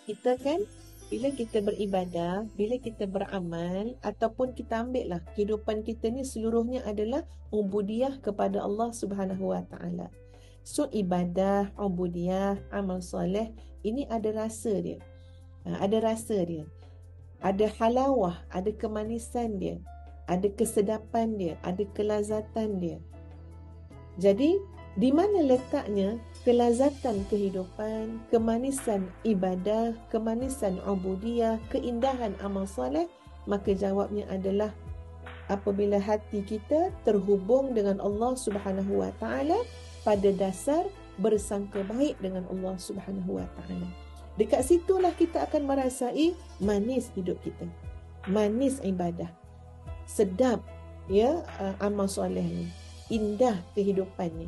kita kan, bila kita beribadah, bila kita beramal, ataupun kita ambil lah kehidupan kita ni seluruhnya adalah ubudiyah kepada Allah Subhanahu Wa Taala. So ibadah, ubudiyah, amal soleh, ini ada rasa dia. Ada rasa dia. Ada halawah, ada kemanisan dia. Ada kesedapan dia, ada kelazatan dia. Jadi, di mana letaknya kelazatan kehidupan, kemanisan ibadah, kemanisan ubudiyah, keindahan amal soleh? Maka jawabnya adalah apabila hati kita terhubung dengan Allah Subhanahu Wa Taala pada dasar bersangka baik dengan Allah Subhanahu Wa Taala. Dekat situlah kita akan merasai manis hidup kita, manis ibadah, sedap ya amal soleh ni, indah kehidupannya.